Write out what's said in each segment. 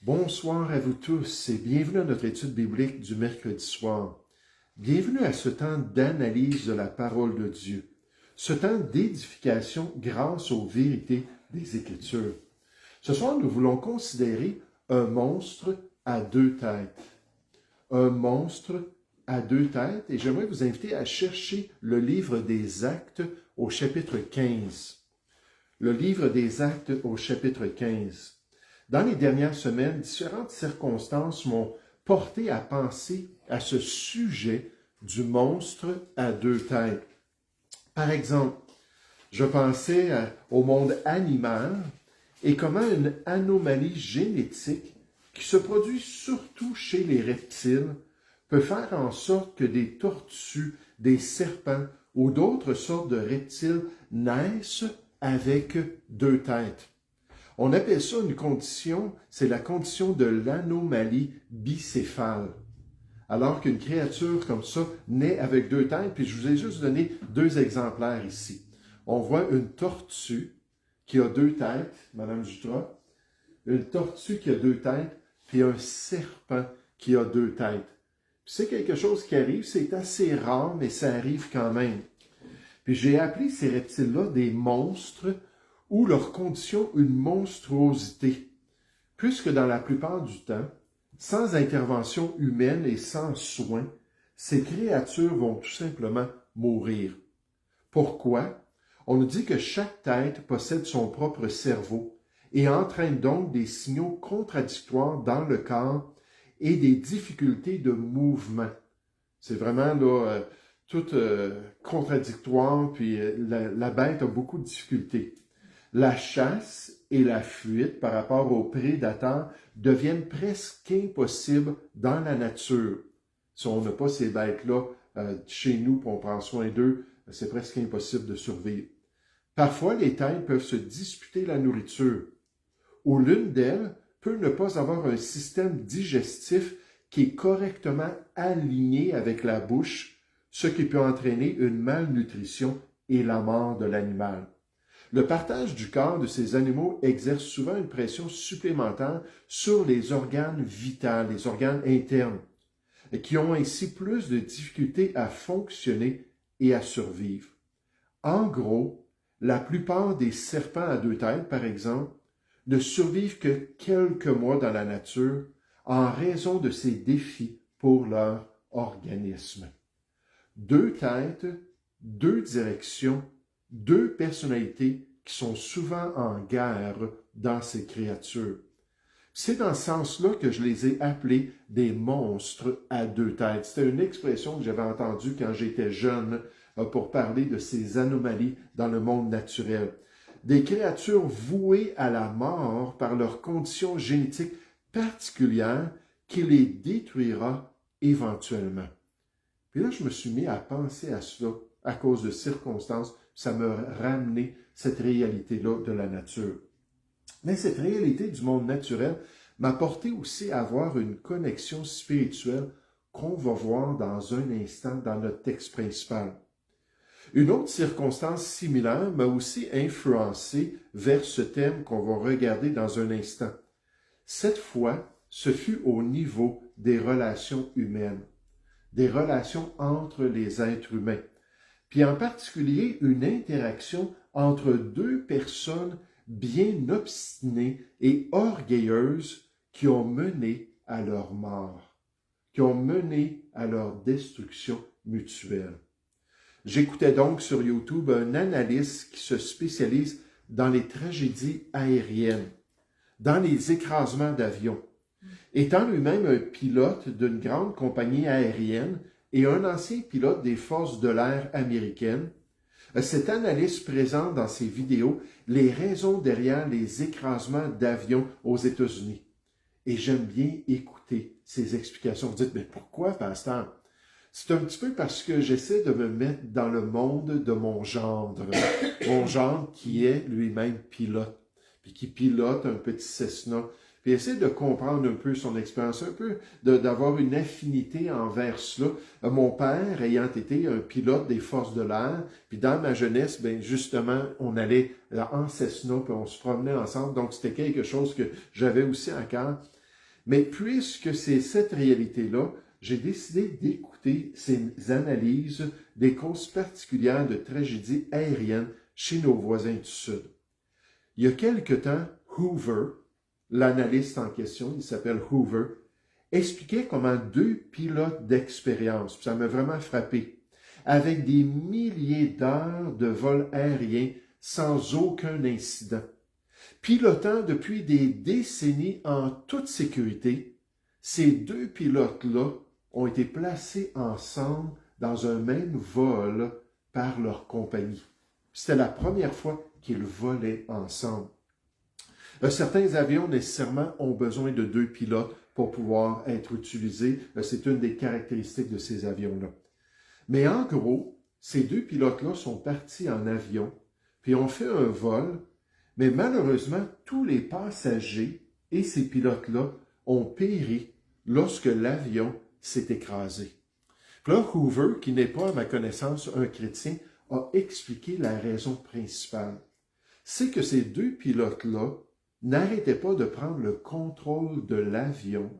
Bonsoir à vous tous et bienvenue à notre étude biblique du mercredi soir. Bienvenue à ce temps d'analyse de la parole de Dieu, ce temps d'édification grâce aux vérités des Écritures. Ce soir, nous voulons considérer un monstre à deux têtes. Un monstre à deux têtes, et j'aimerais vous inviter à chercher le livre des Actes au chapitre 15. Le livre des Actes au chapitre 15. Dans les dernières semaines, différentes circonstances m'ont porté à penser à ce sujet du monstre à deux têtes. Par exemple, je pensais au monde animal et comment une anomalie génétique qui se produit surtout chez les reptiles peut faire en sorte que des tortues, des serpents ou d'autres sortes de reptiles naissent avec deux têtes. On appelle ça une condition, c'est la condition de l'anomalie bicéphale. Alors qu'une créature comme ça naît avec deux têtes, puis je vous ai juste donné deux exemplaires ici. On voit une tortue qui a deux têtes, Madame Jutra, une tortue qui a deux têtes, puis un serpent qui a deux têtes. Puis c'est quelque chose qui arrive, c'est assez rare, mais ça arrive quand même. Puis j'ai appelé ces reptiles-là des monstres ou leur condition une monstruosité, puisque dans la plupart du temps, sans intervention humaine et sans soin, ces créatures vont tout simplement mourir. Pourquoi? On nous dit que chaque tête possède son propre cerveau et entraîne donc des signaux contradictoires dans le corps et des difficultés de mouvement. C'est vraiment là, tout contradictoire, puis la bête a beaucoup de difficultés. La chasse et la fuite par rapport aux prédateurs deviennent presque impossibles dans la nature. Si on n'a pas ces bêtes-là chez nous, puis on prend soin d'eux, c'est presque impossible de survivre. Parfois, les têtes peuvent se disputer la nourriture, ou l'une d'elles peut ne pas avoir un système digestif qui est correctement aligné avec la bouche, ce qui peut entraîner une malnutrition et la mort de l'animal. Le partage du corps de ces animaux exerce souvent une pression supplémentaire sur les organes vitaux, les organes internes, qui ont ainsi plus de difficultés à fonctionner et à survivre. En gros, la plupart des serpents à deux têtes, par exemple, ne survivent que quelques mois dans la nature en raison de ces défis pour leur organisme. Deux têtes, deux directions, deux personnalités qui sont souvent en guerre dans ces créatures. C'est dans ce sens-là que je les ai appelés des monstres à deux têtes. C'était une expression que j'avais entendue quand j'étais jeune pour parler de ces anomalies dans le monde naturel. Des créatures vouées à la mort par leurs conditions génétiques particulières qui les détruira éventuellement. Puis là, je me suis mis à penser à cela à cause de circonstances. Ça m'a ramené cette réalité-là de la nature. Mais cette réalité du monde naturel m'a porté aussi à avoir une connexion spirituelle qu'on va voir dans un instant dans notre texte principal. Une autre circonstance similaire m'a aussi influencé vers ce thème qu'on va regarder dans un instant. Cette fois, ce fut au niveau des relations humaines, des relations entre les êtres humains, puis en particulier une interaction entre deux personnes bien obstinées et orgueilleuses qui ont mené à leur mort, qui ont mené à leur destruction mutuelle. J'écoutais donc sur YouTube un analyste qui se spécialise dans les tragédies aériennes, dans les écrasements d'avions. Étant lui-même un pilote d'une grande compagnie aérienne et un ancien pilote des forces de l'air américaines, cet analyste présente dans ses vidéos les raisons derrière les écrasements d'avions aux États-Unis. Et j'aime bien écouter ses explications. Vous dites, mais pourquoi, pasteur? C'est un petit peu parce que j'essaie de me mettre dans le monde de mon gendre qui est lui-même pilote, puis qui pilote un petit Cessna, puis essaie de comprendre un peu son expérience, un peu d'avoir une affinité envers cela. Mon père ayant été un pilote des forces de l'air, puis dans ma jeunesse, ben justement, on allait en Cessna, puis on se promenait ensemble, donc c'était quelque chose que j'avais aussi à cœur. Mais puisque c'est cette réalité-là, j'ai décidé d'écouter ces analyses des causes particulières de tragédies aériennes chez nos voisins du Sud. Il y a quelque temps, Hoover, l'analyste en question, il s'appelle Hoover, expliquait comment 2 pilotes d'expérience, ça m'a vraiment frappé, avec des milliers d'heures de vol aérien sans aucun incident, pilotant depuis des décennies en toute sécurité, ces 2 pilotes-là ont été placés ensemble dans un même vol par leur compagnie. C'était la première fois qu'ils volaient ensemble. Certains avions, nécessairement, ont besoin de 2 pilotes pour pouvoir être utilisés. C'est une des caractéristiques de ces avions-là. Mais en gros, ces 2 pilotes-là sont partis en avion, puis ont fait un vol, mais malheureusement, tous les passagers et ces pilotes-là ont péri lorsque l'avion s'est écrasé. Puis là, Hoover, qui n'est pas, à ma connaissance, un chrétien, a expliqué la raison principale. C'est que ces 2 pilotes-là n'arrêtaient pas de prendre le contrôle de l'avion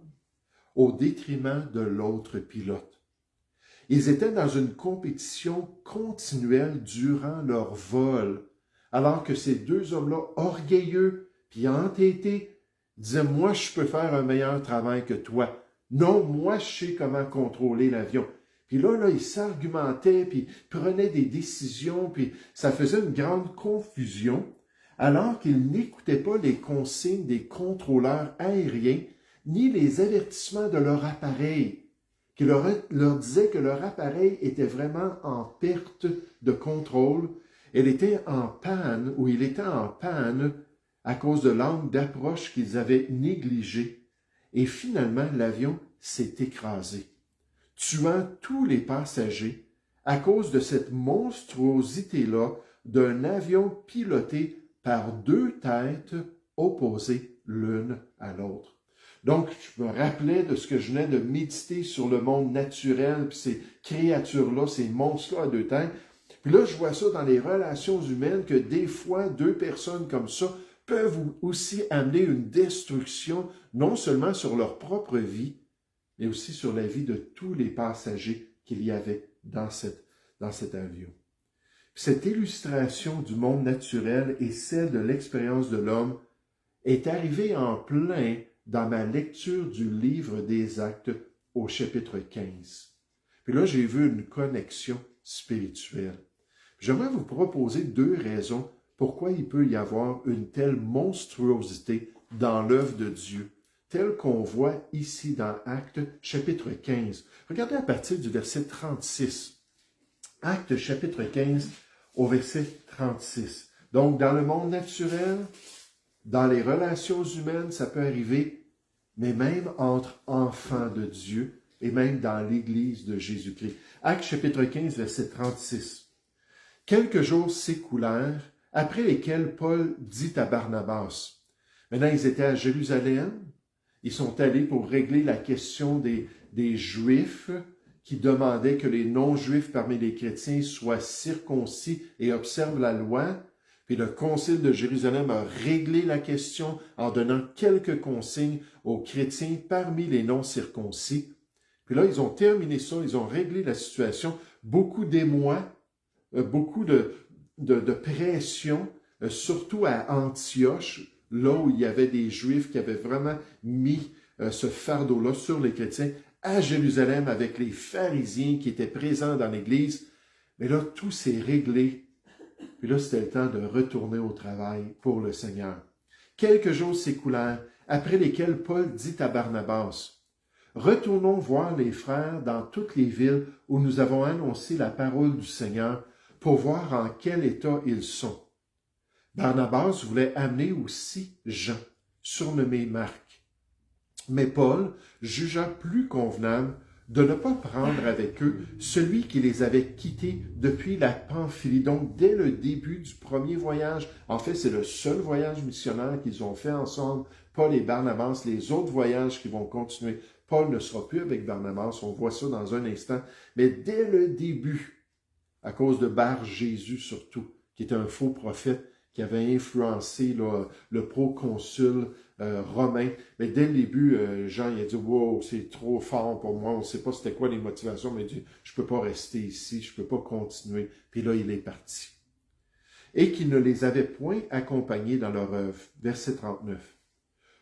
au détriment de l'autre pilote. Ils étaient dans une compétition continuelle durant leur vol, alors que ces 2 hommes-là, orgueilleux puis entêtés, disaient « Moi, je peux faire un meilleur travail que toi. Non, moi, je sais comment contrôler l'avion. » Puis là, ils s'argumentaient, puis prenaient des décisions, puis ça faisait une grande confusion, alors qu'ils n'écoutaient pas les consignes des contrôleurs aériens, ni les avertissements de leur appareil, qui leur disaient que leur appareil était vraiment en perte de contrôle. Elle était en panne, ou il était en panne à cause de l'angle d'approche qu'ils avaient négligé. Et finalement, l'avion s'est écrasé, tuant tous les passagers à cause de cette monstruosité-là d'un avion piloté par 2 têtes opposées l'une à l'autre. Donc, je me rappelais de ce que je venais de méditer sur le monde naturel, puis ces créatures-là, ces monstres-là à 2 têtes. Puis là, je vois ça dans les relations humaines, que des fois, 2 personnes comme ça peuvent aussi amener une destruction, non seulement sur leur propre vie, mais aussi sur la vie de tous les passagers qu'il y avait dans cet avion. Cette illustration du monde naturel et celle de l'expérience de l'homme est arrivée en plein dans ma lecture du livre des Actes au chapitre 15. Puis là, j'ai vu une connexion spirituelle. J'aimerais vous proposer 2 raisons pourquoi il peut y avoir une telle monstruosité dans l'œuvre de Dieu, telle qu'on voit ici dans Actes chapitre 15. Regardez à partir du verset 36. Actes chapitre 15 au verset 36. Donc, dans le monde naturel, dans les relations humaines, ça peut arriver, mais même entre enfants de Dieu et même dans l'Église de Jésus-Christ. Actes chapitre 15, verset 36. Quelques jours s'écoulèrent, après lesquels Paul dit à Barnabas, maintenant ils étaient à Jérusalem, ils sont allés pour régler la question des Juifs qui demandaient que les non-Juifs parmi les chrétiens soient circoncis et observent la loi. Puis le concile de Jérusalem a réglé la question en donnant quelques consignes aux chrétiens parmi les non-circoncis. Puis là, ils ont terminé ça, ils ont réglé la situation. Beaucoup d'émoi, beaucoup de pression, surtout à Antioche, là où il y avait des Juifs qui avaient vraiment mis ce fardeau-là sur les chrétiens, à Jérusalem avec les pharisiens qui étaient présents dans l'Église. Mais là, tout s'est réglé. Puis là, c'était le temps de retourner au travail pour le Seigneur. Quelques jours s'écoulèrent, après lesquels Paul dit à Barnabas, « Retournons voir les frères dans toutes les villes où nous avons annoncé la parole du Seigneur pour voir en quel état ils sont. » Barnabas voulait amener aussi Jean, surnommé Marc. Mais Paul jugea plus convenable de ne pas prendre avec eux celui qui les avait quittés depuis la Pamphylie. Donc, dès le début du premier voyage, en fait, c'est le seul voyage missionnaire qu'ils ont fait ensemble, Paul et Barnabas. Les autres voyages qui vont continuer, Paul ne sera plus avec Barnabas, on voit ça dans un instant. Mais dès le début, à cause de Bar Jésus surtout, qui était un faux prophète, qui avait influencé là, le proconsul romain. Mais dès le début, Jean il a dit « Wow, c'est trop fort pour moi, on ne sait pas c'était quoi les motivations, mais il dit « Je ne peux pas rester ici, je ne peux pas continuer. » Puis là, il est parti. Et qu'il ne les avait point accompagnés dans leur œuvre. Verset 39.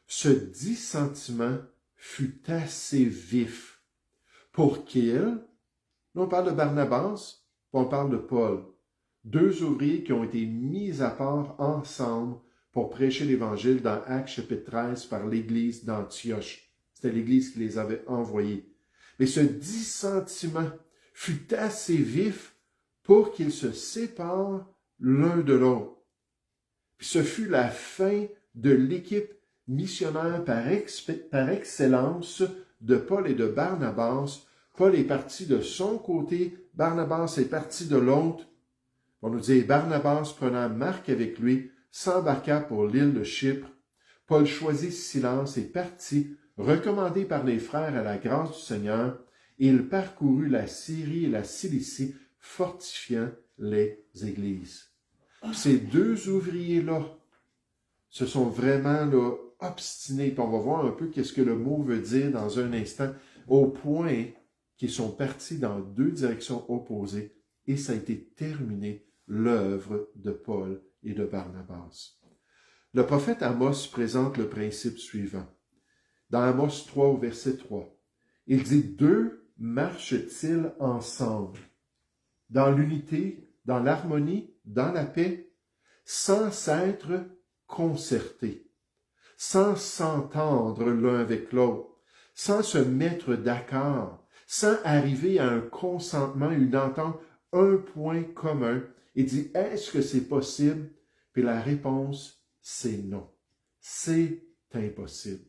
Ce dissentiment fut assez vif pour qu'il, on parle de Barnabas, on parle de Paul, deux ouvriers qui ont été mis à part ensemble pour prêcher l'Évangile dans Actes chapitre 13 par l'Église d'Antioche. C'était l'Église qui les avait envoyés. Mais ce dissentiment fut assez vif pour qu'ils se séparent l'un de l'autre. Puis ce fut la fin de l'équipe missionnaire par excellence de Paul et de Barnabas. Paul est parti de son côté, Barnabas est parti de l'autre. On nous dit, Barnabas, prenant Marc avec lui, s'embarqua pour l'île de Chypre. Paul choisit silence et partit, recommandé par les frères à la grâce du Seigneur. Il parcourut la Syrie et la Cilicie, fortifiant les églises. Ces deux ouvriers-là se sont vraiment là, obstinés. Puis on va voir un peu qu'est-ce que le mot veut dire dans un instant, au point qu'ils sont partis dans deux directions opposées et ça a été terminé l'œuvre de Paul et de Barnabas. Le prophète Amos présente le principe suivant. Dans Amos 3 au verset 3, il dit « Deux marchent-ils ensemble, dans l'unité, dans l'harmonie, dans la paix, sans s'être concertés, sans s'entendre l'un avec l'autre, sans se mettre d'accord, sans arriver à un consentement, une entente, un point commun. » Il dit, est-ce que c'est possible? Puis la réponse, c'est non. C'est impossible.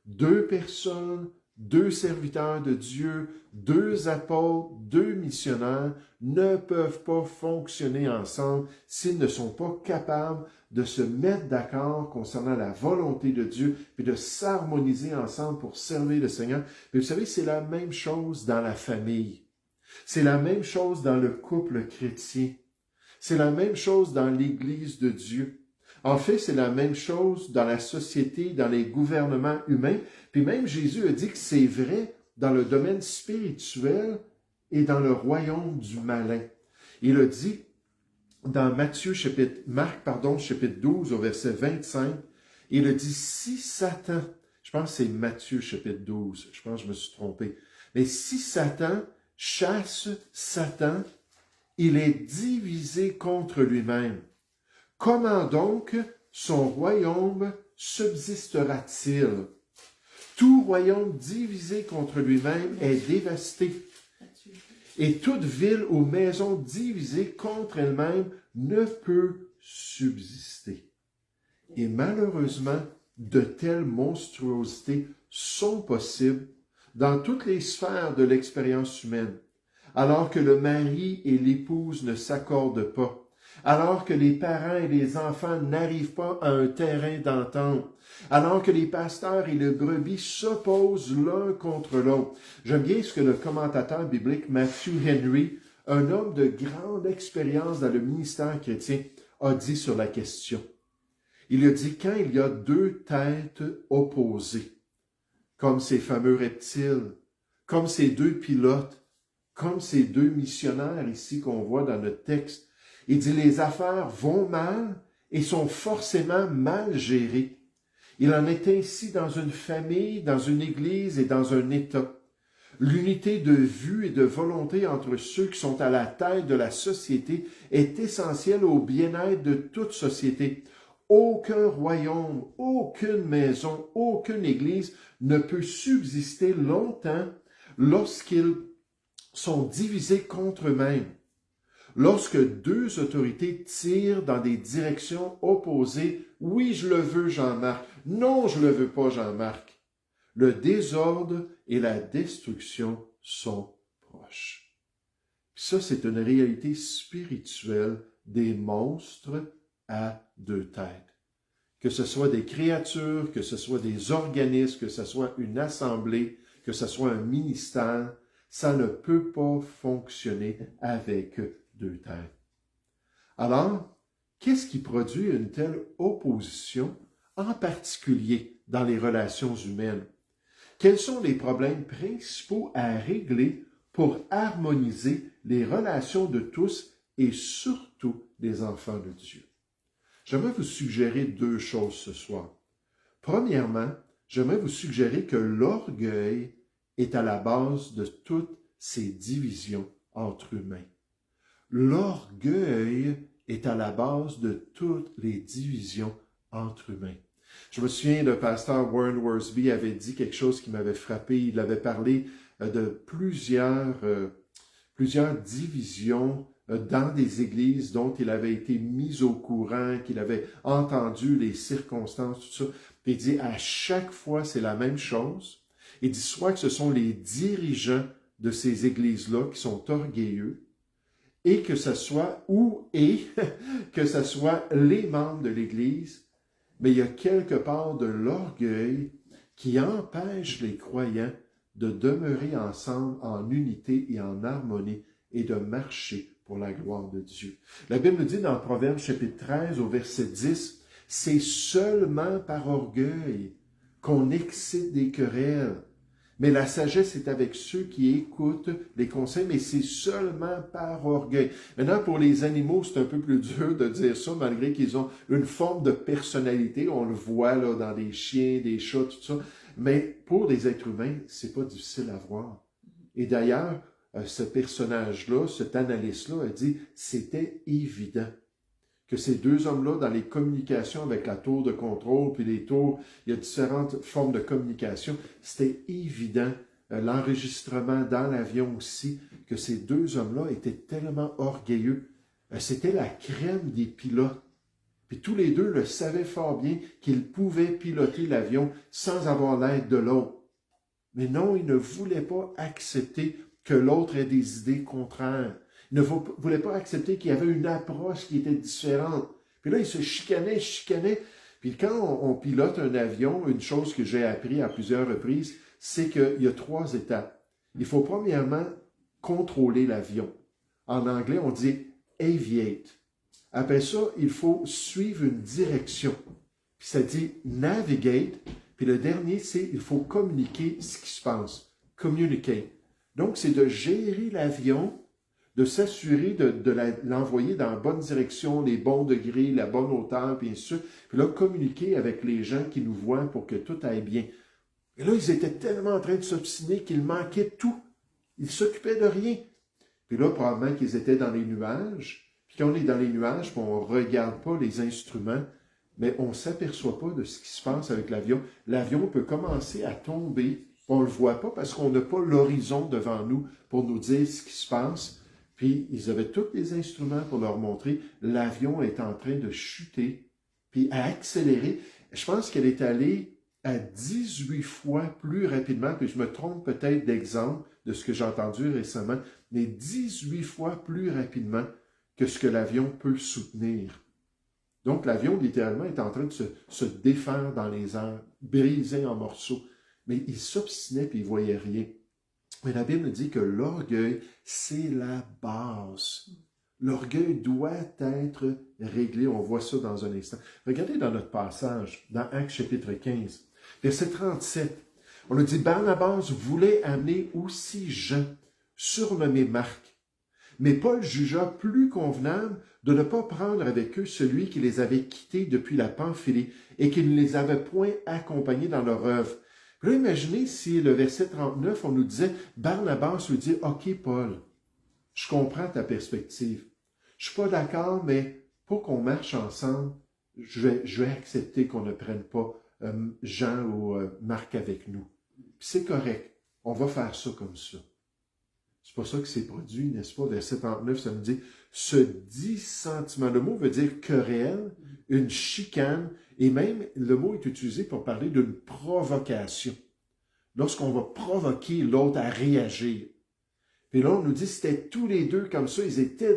Deux personnes, deux serviteurs de Dieu, deux apôtres, deux missionnaires ne peuvent pas fonctionner ensemble s'ils ne sont pas capables de se mettre d'accord concernant la volonté de Dieu puis de s'harmoniser ensemble pour servir le Seigneur. Mais vous savez, c'est la même chose dans la famille. C'est la même chose dans le couple chrétien. C'est la même chose dans l'Église de Dieu. En fait, c'est la même chose dans la société, dans les gouvernements humains. Puis même Jésus a dit que c'est vrai dans le domaine spirituel et dans le royaume du malin. Il a dit dans Marc chapitre 12 au verset 25, il a dit, si Satan, je pense que c'est Matthieu chapitre 12, je pense que je me suis trompé, mais si Satan chasse Satan, il est divisé contre lui-même. Comment donc son royaume subsistera-t-il? Tout royaume divisé contre lui-même est dévasté. Et toute ville ou maison divisée contre elle-même ne peut subsister. Et malheureusement, de telles monstruosités sont possibles dans toutes les sphères de l'expérience humaine, alors que le mari et l'épouse ne s'accordent pas, alors que les parents et les enfants n'arrivent pas à un terrain d'entente, alors que les pasteurs et les brebis s'opposent l'un contre l'autre. J'aime bien ce que le commentateur biblique Matthew Henry, un homme de grande expérience dans le ministère chrétien, a dit sur la question. Il a dit, quand il y a deux têtes opposées, comme ces fameux reptiles, comme ces deux pilotes, comme ces deux missionnaires ici qu'on voit dans notre texte, il dit les affaires vont mal et sont forcément mal gérées. Il en est ainsi dans une famille, dans une église et dans un État. L'unité de vue et de volonté entre ceux qui sont à la tête de la société est essentielle au bien-être de toute société. Aucun royaume, aucune maison, aucune église ne peut subsister longtemps lorsqu'ils sont divisés contre eux-mêmes. Lorsque deux autorités tirent dans des directions opposées, oui, je le veux, Jean-Marc, non, je le veux pas, Jean-Marc, le désordre et la destruction sont proches. Ça, c'est une réalité spirituelle des monstres à deux têtes. Que ce soit des créatures, que ce soit des organismes, que ce soit une assemblée, que ce soit un ministère, ça ne peut pas fonctionner avec deux têtes. Alors, Qu'est-ce qui produit une telle opposition, en particulier dans les relations humaines? Quels sont les problèmes principaux à régler pour harmoniser les relations de tous et surtout des enfants de Dieu? J'aimerais vous suggérer deux choses ce soir. Premièrement, j'aimerais vous suggérer que l'orgueil est à la base de toutes ces divisions entre humains. L'orgueil est à la base de toutes les divisions entre humains. Je me souviens, le pasteur Warren Wiersbe avait dit quelque chose qui m'avait frappé. Il avait parlé de plusieurs divisions dans des églises dont il avait été mis au courant, qu'il avait entendu les circonstances, tout ça. Puis il dit, à chaque fois, c'est la même chose. Il dit soit que ce sont les dirigeants de ces églises-là qui sont orgueilleux, et que ce soit, que ce soit les membres de l'Église, mais il y a quelque part de l'orgueil qui empêche les croyants de demeurer ensemble en unité et en harmonie et de marcher pour la gloire de Dieu. La Bible nous dit dans Proverbe chapitre 13 au verset 10, « C'est seulement par orgueil qu'on excite des querelles. Mais la sagesse est avec ceux qui écoutent les conseils, mais c'est seulement par orgueil. » Maintenant, pour les animaux, c'est un peu plus dur de dire ça, malgré qu'ils ont une forme de personnalité. On le voit là dans des chiens, des chats, tout ça. Mais pour les êtres humains, c'est pas difficile à voir. Et d'ailleurs, ce personnage-là, cet analyste-là a dit, c'était évident que ces deux hommes-là, dans les communications avec la tour de contrôle, puis les tours, il y a différentes formes de communication, c'était évident, l'enregistrement dans l'avion aussi, que ces deux hommes-là étaient tellement orgueilleux. C'était la crème des pilotes. Puis tous les deux le savaient fort bien qu'ils pouvaient piloter l'avion sans avoir l'aide de l'autre. Mais non, ils ne voulaient pas accepter que l'autre ait des idées contraires. Ils ne voulaient pas accepter qu'il y avait une approche qui était différente. Puis là, ils se chicanaient. Puis quand on pilote un avion, une chose que j'ai appris à plusieurs reprises, c'est qu'il y a 3 étapes. Il faut premièrement contrôler l'avion. En anglais, on dit « aviate ». Après ça, il faut suivre une direction. Puis ça dit « navigate ». Puis le dernier, c'est « il faut communiquer ce qui se passe ». « Communicate ». Donc, c'est de gérer l'avion, de s'assurer de l'envoyer dans la bonne direction, les bons degrés, la bonne hauteur, puis ainsi de suite. Puis là, communiquer avec les gens qui nous voient pour que tout aille bien. Et là, ils étaient tellement en train de s'obstiner qu'ils manquaient tout. Ils s'occupaient de rien. Puis là, probablement qu'ils étaient dans les nuages. Puis quand on est dans les nuages, puis on ne regarde pas les instruments, mais on ne s'aperçoit pas de ce qui se passe avec l'avion. L'avion peut commencer à tomber. On ne le voit pas parce qu'on n'a pas l'horizon devant nous pour nous dire ce qui se passe. Puis, ils avaient tous les instruments pour leur montrer. L'avion est en train de chuter, puis à accélérer. Je pense qu'elle est allée à 18 fois plus rapidement, puis je me trompe peut-être d'exemple de ce que j'ai entendu récemment, mais 18 fois plus rapidement que ce que l'avion peut soutenir. Donc, l'avion, littéralement, est en train de se défaire dans les airs, brisé en morceaux. Mais il s'obstinait puis il ne voyait rien. Mais la Bible dit que l'orgueil, c'est la base. L'orgueil doit être réglé. On voit ça dans un instant. Regardez dans notre passage, dans Actes chapitre 15, verset 37. On nous dit, Barnabas voulait amener aussi Jean, surnommé Marc. Mais Paul jugea plus convenable de ne pas prendre avec eux celui qui les avait quittés depuis la Pamphylie et qui ne les avait point accompagnés dans leur œuvre. Là, imaginez si le verset 39, on nous disait, Barnabas lui dit, « OK, Paul, je comprends ta perspective. Je suis pas d'accord, mais pour qu'on marche ensemble, je vais accepter qu'on ne prenne pas Jean ou Marc avec nous. Puis c'est correct. On va faire ça comme ça. » C'est pas ça que c'est produit, n'est-ce pas? Verset 39, ça nous dit, « Ce dissentiment », le mot veut dire querelle, une chicane, et même le mot est utilisé pour parler d'une provocation. Lorsqu'on va provoquer l'autre à réagir. Puis là, on nous dit, c'était tous les deux comme ça, ils étaient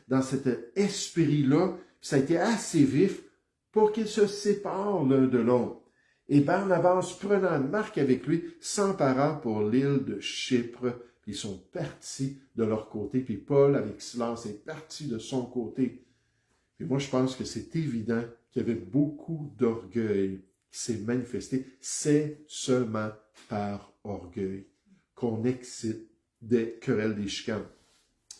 dans cet esprit-là, ça a été assez vif pour qu'ils se séparent l'un de l'autre. Et Barnabas, prenant Marc avec lui, s'empara pour l'île de Chypre, puis ils sont partis de leur côté, puis Paul, avec silence, est parti de son côté. Et moi, je pense que c'est évident qu'il y avait beaucoup d'orgueil qui s'est manifesté. C'est seulement par orgueil qu'on excite des querelles, des chicanes.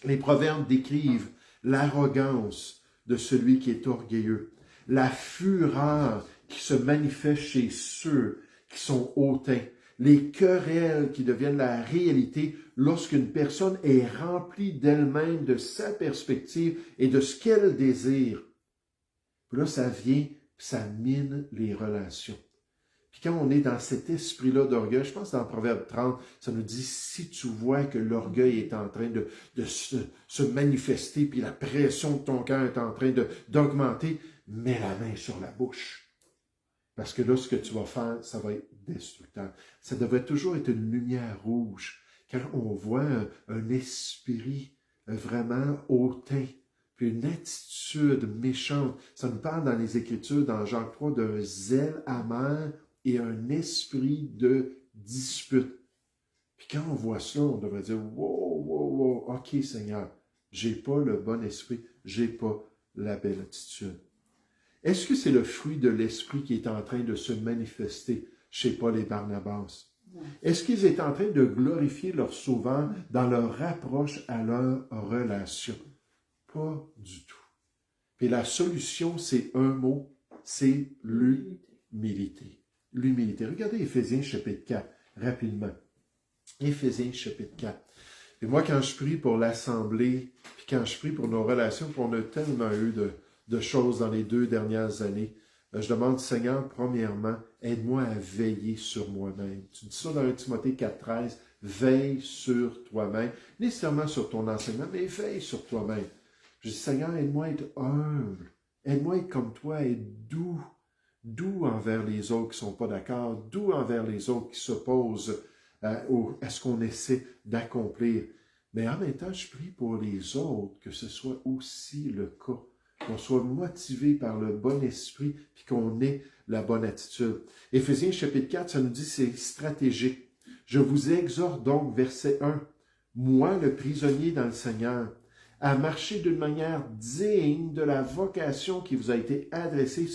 Les proverbes décrivent l'arrogance de celui qui est orgueilleux, la fureur qui se manifeste chez ceux qui sont hautains, les querelles qui deviennent la réalité lorsqu'une personne est remplie d'elle-même, de sa perspective et de ce qu'elle désire. Puis là, ça vient, ça mine les relations. Puis quand on est dans cet esprit-là d'orgueil, je pense que dans Proverbe 30, ça nous dit, si tu vois que l'orgueil est en train de se manifester, puis la pression de ton cœur est en train d'augmenter, mets la main sur la bouche. Parce que là, ce que tu vas faire, ça va être destructeur. Ça devrait toujours être une lumière rouge. Quand on voit un esprit vraiment hautain, puis une attitude méchante, ça nous parle dans les Écritures, dans Jacques 3, d'un zèle amer et un esprit de dispute. Puis quand on voit ça, on devrait dire, wow, ok Seigneur, j'ai pas le bon esprit, j'ai pas la belle attitude. Est-ce que c'est le fruit de l'esprit qui est en train de se manifester chez Paul et Barnabas? Est-ce qu'ils étaient en train de glorifier leur Sauveur dans leur approche à leur relation? Pas du tout. Puis la solution, c'est un mot, c'est l'humilité. L'humilité. Regardez Éphésiens chapitre 4, rapidement. Éphésiens chapitre 4. Et moi, quand je prie pour l'Assemblée, puis quand je prie pour nos relations, puis on a tellement eu de choses dans les 2 dernières années, je demande, Seigneur, premièrement, aide-moi à veiller sur moi-même. Tu dis ça dans 1 Timothée 4,13, veille sur toi-même. Nécessairement sur ton enseignement, mais veille sur toi-même. Je dis, Seigneur, aide-moi à être humble. Aide-moi à être comme toi, à être doux. Doux envers les autres qui ne sont pas d'accord, doux envers les autres qui s'opposent à ce qu'on essaie d'accomplir. Mais en même temps, je prie pour les autres que ce soit aussi le cas. Qu'on soit motivé par le bon esprit puis qu'on ait la bonne attitude. Éphésiens chapitre 4, ça nous dit c'est stratégique. Je vous exhorte donc, verset 1, moi le prisonnier dans le Seigneur, à marcher d'une manière digne de la vocation qui vous a été adressée,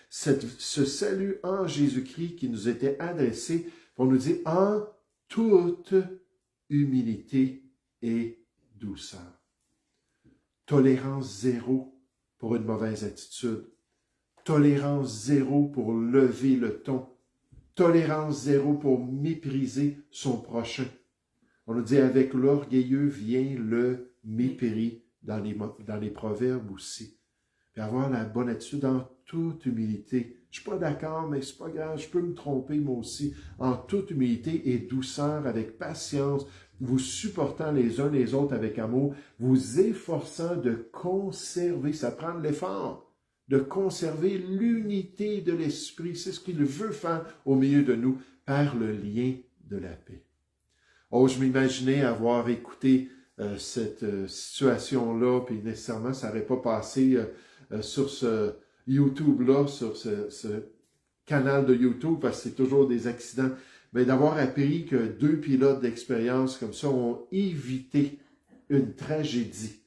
ce salut en Jésus-Christ qui nous était adressé, pour nous dire en toute humilité et douceur. Tolérance zéro pour une mauvaise attitude. Tolérance zéro pour lever le ton. Tolérance zéro pour mépriser son prochain. On nous dit avec l'orgueilleux vient le mépris dans les proverbes aussi. Puis avoir la bonne attitude en toute humilité. Je ne suis pas d'accord, mais c'est pas grave, je peux me tromper moi aussi. En toute humilité et douceur, avec patience, vous supportant les uns les autres avec amour, vous efforçant de conserver, ça prend de l'effort, de conserver l'unité de l'esprit. C'est ce qu'il veut faire au milieu de nous par le lien de la paix. Oh, je m'imaginais avoir écouté cette situation-là, puis nécessairement, ça n'aurait pas passé sur ce YouTube-là, sur ce canal de YouTube, parce que c'est toujours des accidents, mais d'avoir appris que 2 pilotes d'expérience comme ça ont évité une tragédie.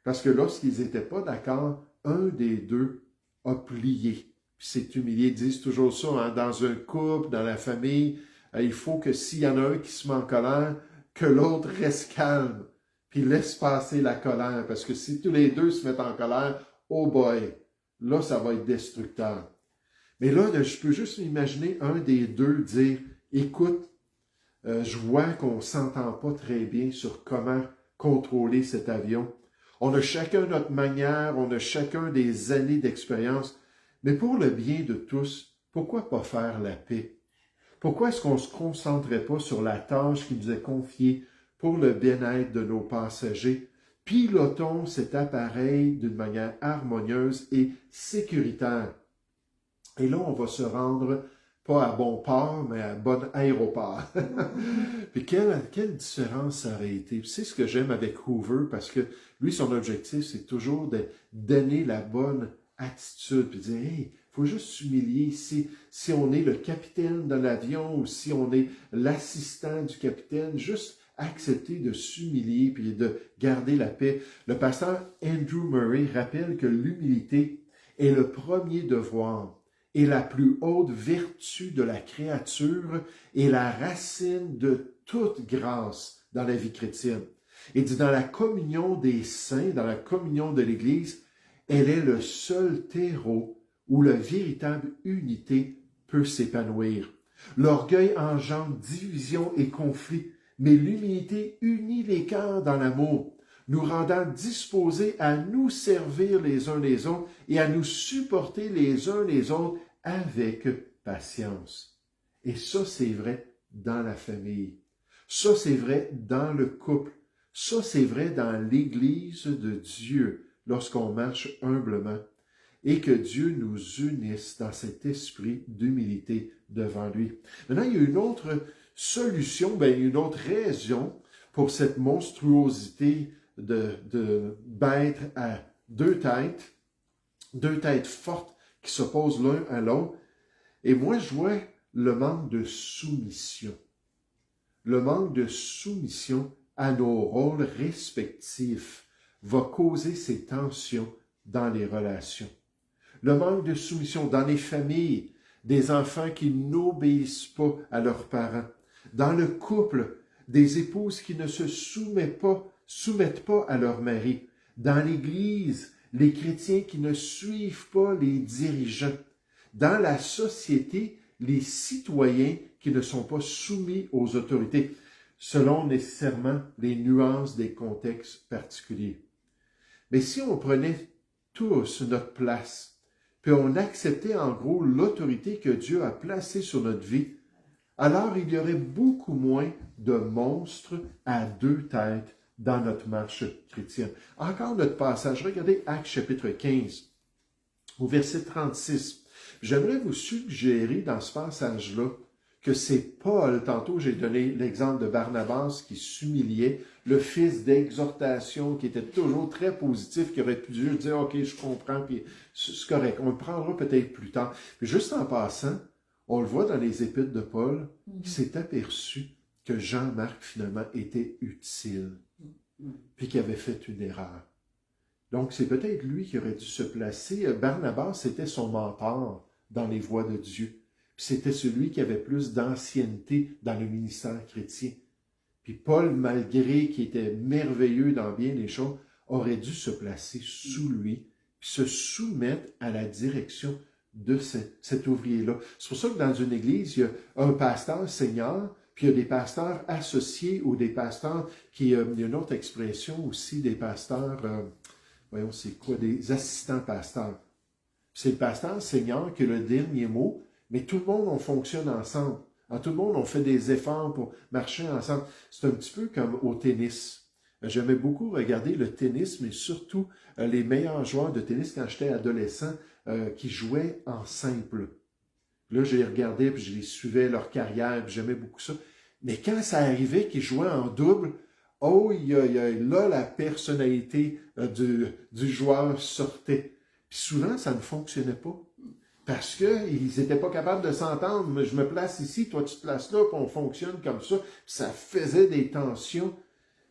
Parce que lorsqu'ils n'étaient pas d'accord, un des deux a plié. Puis c'est humilié. Ils disent toujours ça, hein, dans un couple, dans la famille, il faut que s'il y en a un qui se met en colère, que l'autre reste calme, puis laisse passer la colère. Parce que si tous les deux se mettent en colère, oh boy, là, ça va être destructeur. Mais là, je peux juste imaginer un des deux dire, écoute, je vois qu'on ne s'entend pas très bien sur comment contrôler cet avion. On a chacun notre manière, on a chacun des années d'expérience, mais pour le bien de tous, pourquoi pas faire la paix? Pourquoi est-ce qu'on ne se concentrait pas sur la tâche qui nous est confiée pour le bien-être de nos passagers? Pilotons cet appareil d'une manière harmonieuse et sécuritaire. Et là, on va se rendre pas à bon port, mais à bon aéroport. Puis quelle différence ça aurait été. C'est ce que j'aime avec Hoover, parce que lui, son objectif, c'est toujours de donner la bonne attitude, puis dire, hey, il faut juste s'humilier. Si on est le capitaine de l'avion ou si on est l'assistant du capitaine, juste accepter de s'humilier puis de garder la paix. Le pasteur Andrew Murray rappelle que l'humilité est le premier devoir et la plus haute vertu de la créature et la racine de toute grâce dans la vie chrétienne. Il dit, dans la communion des saints, dans la communion de l'Église, elle est le seul terreau où la véritable unité peut s'épanouir. L'orgueil engendre division et conflit, mais l'humilité unit les cœurs dans l'amour, nous rendant disposés à nous servir les uns les autres et à nous supporter les uns les autres avec patience. Et ça, c'est vrai dans la famille. Ça, c'est vrai dans le couple. Ça, c'est vrai dans l'Église de Dieu, lorsqu'on marche humblement. Et que Dieu nous unisse dans cet esprit d'humilité devant lui. Maintenant, il y a une autre solution, une autre raison pour cette monstruosité de bêtes à deux têtes fortes qui s'opposent l'un à l'autre. Et moi, je vois le manque de soumission. Le manque de soumission à nos rôles respectifs va causer ces tensions dans les relations. Le manque de soumission dans les familles, des enfants qui n'obéissent pas à leurs parents. Dans le couple, des épouses qui ne se soumettent pas à leur mari. Dans l'Église, les chrétiens qui ne suivent pas les dirigeants. Dans la société, les citoyens qui ne sont pas soumis aux autorités, selon nécessairement les nuances des contextes particuliers. Mais si on prenait tous notre place, puis on acceptait en gros l'autorité que Dieu a placée sur notre vie, alors il y aurait beaucoup moins de monstres à deux têtes dans notre marche chrétienne. Encore notre passage, regardez Actes chapitre 15, au verset 36. J'aimerais vous suggérer dans ce passage-là que c'est Paul, tantôt j'ai donné l'exemple de Barnabas qui s'humiliait, le fils d'exhortation qui était toujours très positif, qui aurait pu dire « Ok, je comprends, puis c'est correct, on le prendra peut-être plus tard. » Puis juste en passant, on le voit dans les épîtres de Paul, qui s'est aperçu que Jean-Marc finalement était utile, puis qu'il avait fait une erreur. Donc c'est peut-être lui qui aurait dû se placer. Barnabas, c'était son mentor dans les voies de Dieu. C'était celui qui avait plus d'ancienneté dans le ministère chrétien. Puis Paul, malgré qu'il était merveilleux dans bien des choses, aurait dû se placer sous lui, puis se soumettre à la direction de cet ouvrier-là. C'est pour ça que dans une église, il y a un pasteur senior, puis il y a des pasteurs associés ou des pasteurs il y a une autre expression aussi, des pasteurs, voyons c'est quoi, des assistants pasteurs. C'est le pasteur senior qui a le dernier mot, mais tout le monde, on fonctionne ensemble. Tout le monde, on fait des efforts pour marcher ensemble. C'est un petit peu comme au tennis. J'aimais beaucoup regarder le tennis, mais surtout les meilleurs joueurs de tennis quand j'étais adolescent qui jouaient en simple. Là, je les regardais, puis je les suivais leur carrière, puis j'aimais beaucoup ça. Mais quand ça arrivait qu'ils jouaient en double, oh, là, la personnalité du joueur sortait. Puis souvent, ça ne fonctionnait pas. Parce qu'ils n'étaient pas capables de s'entendre. Je me place ici, toi tu te places là, puis on fonctionne comme ça. Ça faisait des tensions.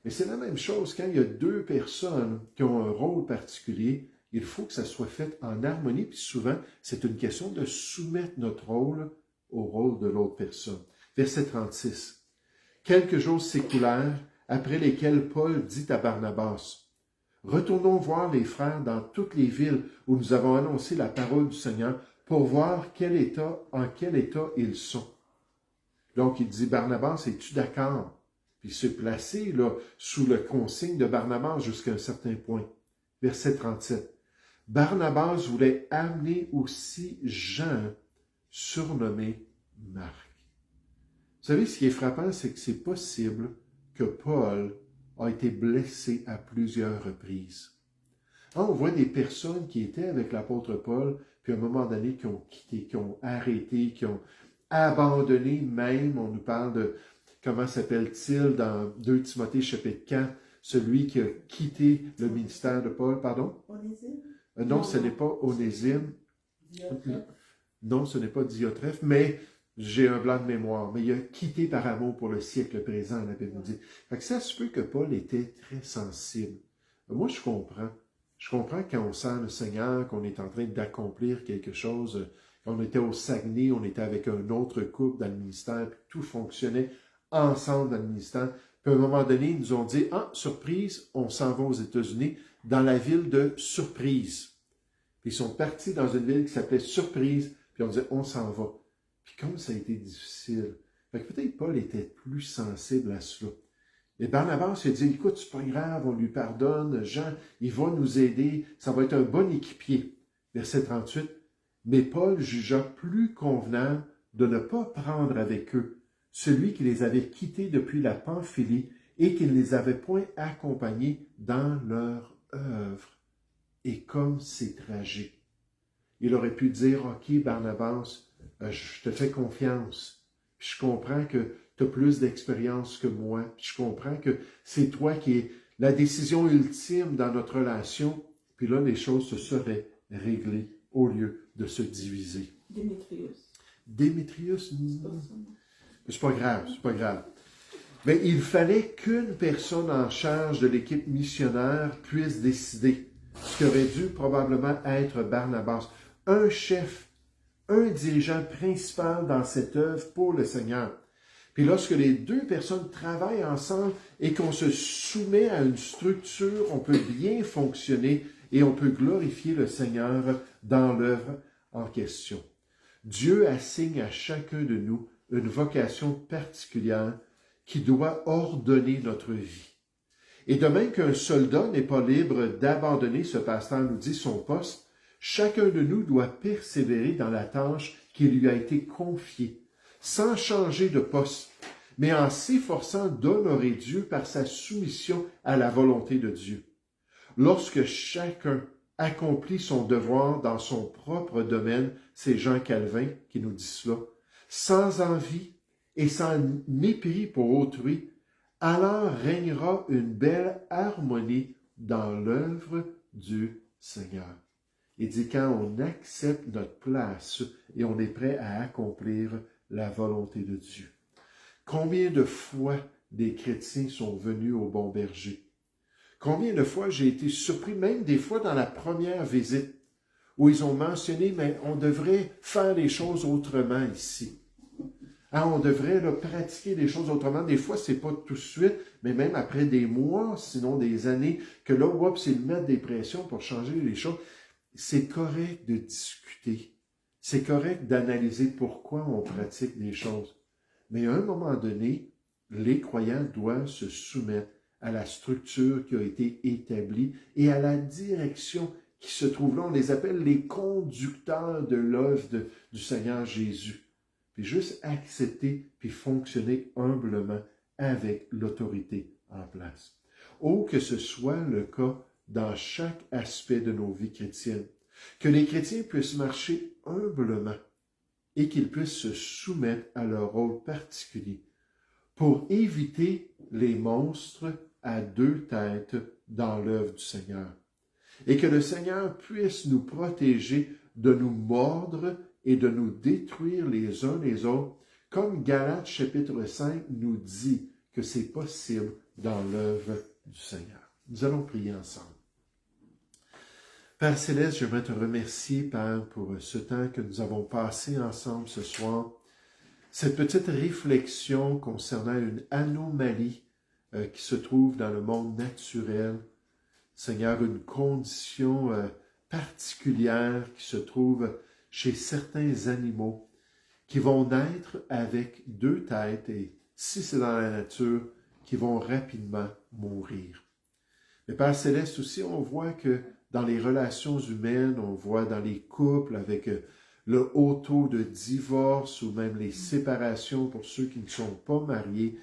Mais c'est la même chose quand il y a deux personnes qui ont un rôle particulier. Il faut que ça soit fait en harmonie. Puis souvent, c'est une question de soumettre notre rôle au rôle de l'autre personne. Verset 36. Quelques jours s'écoulèrent, après lesquels Paul dit à Barnabas, « Retournons voir les frères dans toutes les villes où nous avons annoncé la parole du Seigneur, pour voir en quel état ils sont. » Donc, il dit, Barnabas, es-tu d'accord? Puis il se placer là, sous le consigne de Barnabas jusqu'à un certain point. Verset 37. Barnabas voulait amener aussi Jean, surnommé Marc. Vous savez, ce qui est frappant, c'est que c'est possible que Paul a été blessé à plusieurs reprises. On voit des personnes qui étaient avec l'apôtre Paul, puis à un moment donné, qui ont quitté, qui ont arrêté, qui ont abandonné même. On nous parle de, comment s'appelle-t-il dans 2 Timothée chapitre 4, celui qui a quitté le ministère de Paul, pardon? Onésime? Non, ce n'est pas Onésime. Non, ce n'est pas Diotrephe, mais j'ai un blanc de mémoire, mais il a quitté par amour pour le siècle présent, la Bible nous dit. Fait que ça se peut que Paul était très sensible. Moi, je comprends. Je comprends quand on sent le Seigneur, qu'on est en train d'accomplir quelque chose. Quand on était au Saguenay, on était avec un autre couple dans le ministère, puis tout fonctionnait ensemble dans le ministère. Puis à un moment donné, ils nous ont dit, « Ah, surprise, on s'en va aux États-Unis, dans la ville de Surprise. » Puis ils sont partis dans une ville qui s'appelait Surprise, puis on disait, « On s'en va. » Puis comme ça a été difficile, fait que peut-être Paul était plus sensible à cela. Et Barnabas il a dit, écoute, c'est pas grave, on lui pardonne, Jean, il va nous aider, ça va être un bon équipier. Verset 38, mais Paul jugea plus convenable de ne pas prendre avec eux celui qui les avait quittés depuis la Pamphylie et qui ne les avait point accompagnés dans leur œuvre. Et comme c'est tragique, il aurait pu dire, ok, Barnabas, je te fais confiance, puis je comprends que tu as plus d'expérience que moi, puis je comprends que c'est toi qui es la décision ultime dans notre relation, puis là, les choses se seraient réglées au lieu de se diviser. Démétrius, c'est pas grave, c'est pas grave. Mais il fallait qu'une personne en charge de l'équipe missionnaire puisse décider, ce qui aurait dû probablement être Barnabas, un chef, un dirigeant principal dans cette œuvre pour le Seigneur. Puis lorsque les deux personnes travaillent ensemble et qu'on se soumet à une structure, on peut bien fonctionner et on peut glorifier le Seigneur dans l'œuvre en question. Dieu assigne à chacun de nous une vocation particulière qui doit ordonner notre vie. Et de même qu'un soldat n'est pas libre d'abandonner, ce pasteur nous dit, son poste, chacun de nous doit persévérer dans la tâche qui lui a été confiée, sans changer de poste, mais en s'efforçant d'honorer Dieu par sa soumission à la volonté de Dieu. Lorsque chacun accomplit son devoir dans son propre domaine, c'est Jean Calvin qui nous dit cela, sans envie et sans mépris pour autrui, alors régnera une belle harmonie dans l'œuvre du Seigneur. Il dit quand on accepte notre place et on est prêt à accomplir la volonté de Dieu. Combien de fois des chrétiens sont venus au bon berger? Combien de fois j'ai été surpris, même des fois dans la première visite, où ils ont mentionné, mais on devrait faire les choses autrement ici. Ah, on devrait pratiquer les choses autrement. Des fois, c'est pas tout de suite, mais même après des mois, sinon des années, que là, c'est de mettre des pressions pour changer les choses. C'est correct de discuter. C'est correct d'analyser pourquoi on pratique des choses. Mais à un moment donné, les croyants doivent se soumettre à la structure qui a été établie et à la direction qui se trouve là. On les appelle les conducteurs de l'œuvre du Seigneur Jésus. Puis juste accepter puis fonctionner humblement avec l'autorité en place. Oh, que ce soit le cas dans chaque aspect de nos vies chrétiennes. Que les chrétiens puissent marcher humblement et qu'ils puissent se soumettre à leur rôle particulier pour éviter les monstres à deux têtes dans l'œuvre du Seigneur. Et que le Seigneur puisse nous protéger de nous mordre et de nous détruire les uns les autres, comme Galates chapitre 5 nous dit que c'est possible dans l'œuvre du Seigneur. Nous allons prier ensemble. Père Céleste, j'aimerais te remercier, Père, pour ce temps que nous avons passé ensemble ce soir. Cette petite réflexion concernant une anomalie qui se trouve dans le monde naturel. Seigneur, une condition particulière qui se trouve chez certains animaux qui vont naître avec deux têtes et, si c'est dans la nature, qui vont rapidement mourir. Mais Père Céleste aussi, on voit que dans les relations humaines, on voit dans les couples avec le haut taux de divorce ou même les séparations pour ceux qui ne sont pas mariés,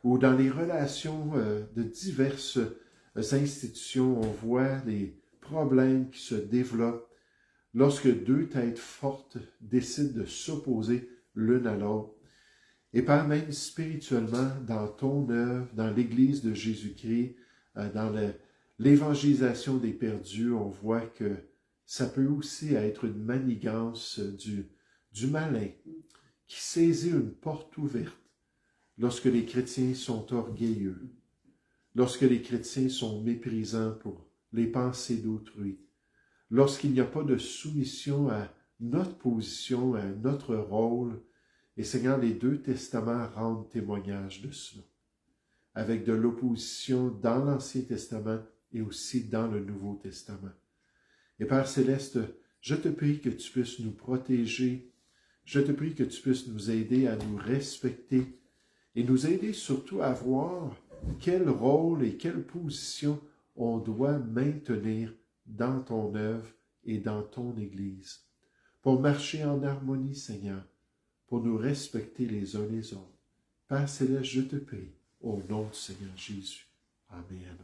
ou dans les relations de diverses institutions, on voit des problèmes qui se développent lorsque deux têtes fortes décident de s'opposer l'une à l'autre. Et pas même spirituellement, dans ton œuvre, dans l'Église de Jésus-Christ, dans l'évangélisation des perdus, on voit que ça peut aussi être une manigance du malin qui saisit une porte ouverte lorsque les chrétiens sont orgueilleux, lorsque les chrétiens sont méprisants pour les pensées d'autrui, lorsqu'il n'y a pas de soumission à notre position, à notre rôle. Et Seigneur, les deux testaments rendent témoignage de cela, avec de l'opposition dans l'Ancien Testament et aussi dans le Nouveau Testament. Et Père Céleste, je te prie que tu puisses nous protéger, je te prie que tu puisses nous aider à nous respecter et nous aider surtout à voir quel rôle et quelle position on doit maintenir dans ton œuvre et dans ton Église, pour marcher en harmonie, Seigneur, pour nous respecter les uns les autres. Père Céleste, je te prie, au nom du Seigneur Jésus. Amen.